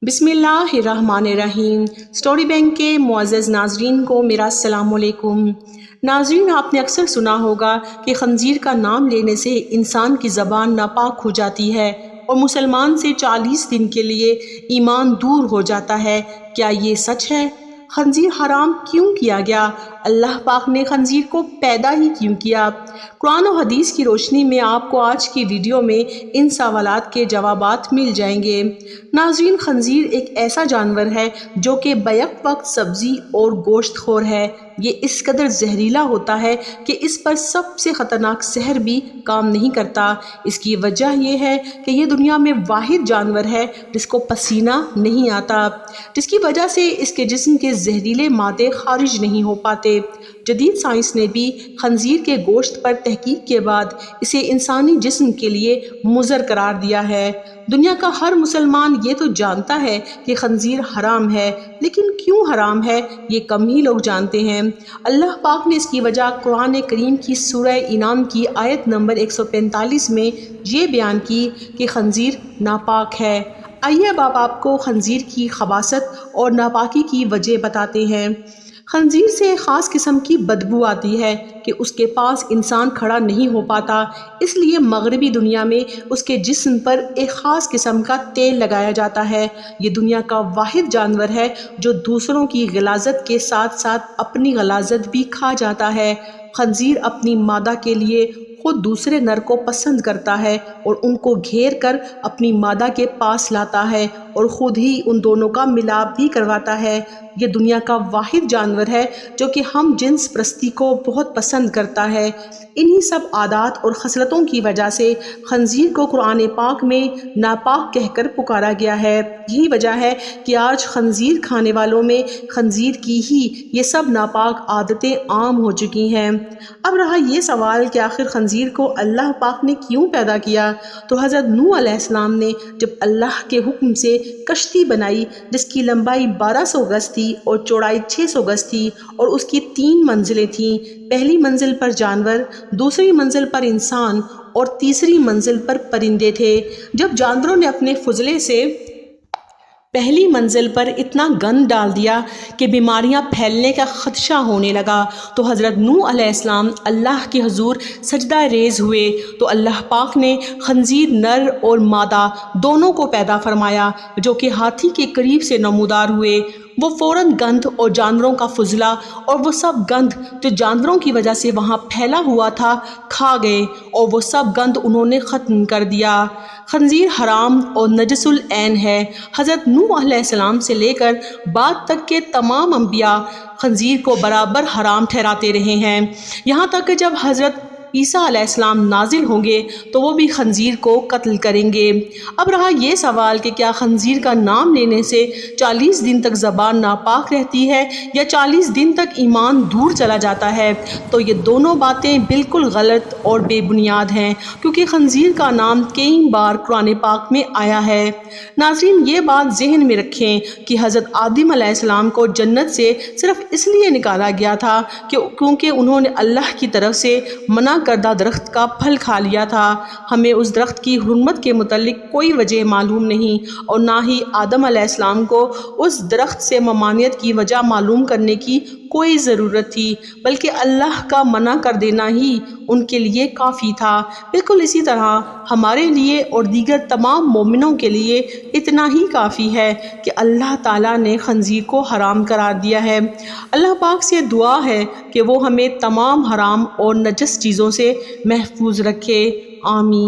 बिस्मिल्लाहिर्रहमानिर्रहीम। Story bank के मुअज़्ज़ज़ नाज़रीन को मेरा अस्सलाम वालेकुम। नाज़रीन, आपने अक्सर सुना होगा कि खंजीर का नाम लेने से इंसान की ज़बान नापाक हो जाती है और मुसलमान से 40 दिन के लिए ईमान दूर हो जाता है। क्या ये सच है? खंजीर हराम क्यों किया गया? अल्लाह पाक ने खंजीर को पैदा ही क्यों किया? कुरान और हदीस की रोशनी में आपको आज की वीडियो में इन सवालात के जवाबात मिल जाएंगे। नाज़रीन, खंजीर एक ऐसा जानवर है जो कि बैक वक्त सब्जी और गोश्त खोर है। ये इस कदर जहरीला होता है कि इस पर सबसे ख़तरनाक जहर भी काम नहीं करता। इसकी वजह यह है कि ये दुनिया में वाहिद जानवर है जिसको पसीना नहीं आता, जिसकी वजह से इसके जिस्म के जहरीले मादे खारिज नहीं हो पाते। जदीद साइंस ने भी खंजीर के गोश्त पर तहकीक के बाद इसे इंसानी जिस्म के लिए मुज़र करार दिया है। दुनिया का हर मुसलमान ये तो जानता है कि खंजीर हराम है, लेकिन क्यों हराम है ये कम ही लोग जानते हैं। अल्लाह पाक ने इसकी वजह कुरान करीम की सूरह इनाम की आयत नंबर 145 में ये बयान की कि खंजीर नापाक है। आइए अब आपको खंजीर की खबासत और नापाकी की वजह बताते हैं। खंजीर से ख़ास किस्म की बदबू आती है कि उसके पास इंसान खड़ा नहीं हो पाता, इसलिए मगरबी दुनिया में उसके जिस्म पर एक ख़ास किस्म का तेल लगाया जाता है। ये दुनिया का वाहिद जानवर है जो दूसरों की ग़िलाज़त के साथ साथ अपनी ग़िलाज़त भी खा जाता है। खंजीर अपनी मादा के लिए खुद दूसरे नर को पसंद करता है और उनको घेर कर अपनी मादा के पास लाता है और ख़ुद ही उन दोनों का मिलाप भी करवाता है। ये दुनिया का वाहिद जानवर है जो कि हम जिन्स प्रस्ती को बहुत पसंद करता है। इन्हीं सब आदात और खसलतों की वजह से खंजीर को कुरान पाक में नापाक कहकर पुकारा गया है। यही वजह है कि आज खंजीर खाने वालों में खंजीर की ही ये सब नापाक आदतें आम हो चुकी हैं। अब रहा ये सवाल कि आखिर खंजीर को अल्लाह पाक ने क्यों पैदा किया, तो हज़रत नूह अलैहिस्सलाम ने जब अल्लाह के हुक्म से कश्ती बनाई जिसकी लंबाई 1200 गज थी और चौड़ाई 600 गज थी और उसकी 3 मंजिलें थीं। पहली मंजिल पर जानवर, दूसरी मंजिल पर इंसान और तीसरी मंजिल पर परिंदे थे। जब जानवरों ने अपने फुजले से पहली मंजिल पर इतना गंद डाल दिया कि बीमारियां फैलने का खदशा होने लगा, तो हज़रत नूह अलैहिस्सलाम अल्लाह के हुजूर सजदा रेज़ हुए तो अल्लाह पाक ने खंजीर नर और मादा दोनों को पैदा फरमाया जो कि हाथी के करीब से नमूदार हुए। वो फ़ौरन गंध और जानवरों का फुजला और वो सब गंध जो जानवरों की वजह से वहाँ फैला हुआ था खा गए और वो सब गंध उन्होंने ख़त्म कर दिया। खंजीर हराम और नजसुल ऐन है। हज़रत नूह अलैहिस्सलाम से लेकर बाद तक के तमाम अंबिया खंजीर को बराबर हराम ठहराते रहे हैं। यहाँ तक कि जब हज़रत ईसा अलैहिस्सलाम नाजिल होंगे तो वो भी खंजीर को कत्ल करेंगे। अब रहा ये सवाल कि क्या खंजीर का नाम लेने से 40 दिन तक ज़बान नापाक रहती है या 40 दिन तक ईमान दूर चला जाता है, तो ये दोनों बातें बिल्कुल गलत और बेबुनियाद हैं, क्योंकि खंजीर का नाम कई बार कुरान पाक में आया है। नाज़रीन, ये बात जहन में रखें कि हज़रत आदम अलैहिस्सलाम को जन्नत से सिर्फ इसलिए निकाला गया था क्योंकि उन्होंने अल्लाह की तरफ से मना करदा दरख्त का फल खा लिया था। हमें उस दरख्त की हुर्मत के मुतल्लिक कोई वजह मालूम नहीं और ना ही आदम अलैहिस्सलाम को उस दरख्त से ममानियत की वजह मालूम करने की कोई ज़रूरत थी, बल्कि अल्लाह का मना कर देना ही उनके लिए काफ़ी था। बिल्कुल इसी तरह हमारे लिए और दीगर तमाम मोमिनों के लिए इतना ही काफ़ी है कि अल्लाह ताला ने खंजीर को हराम करार दिया है। अल्लाह पाक से दुआ है कि वो हमें तमाम हराम और नजस चीज़ों से महफूज रखे। आमीन।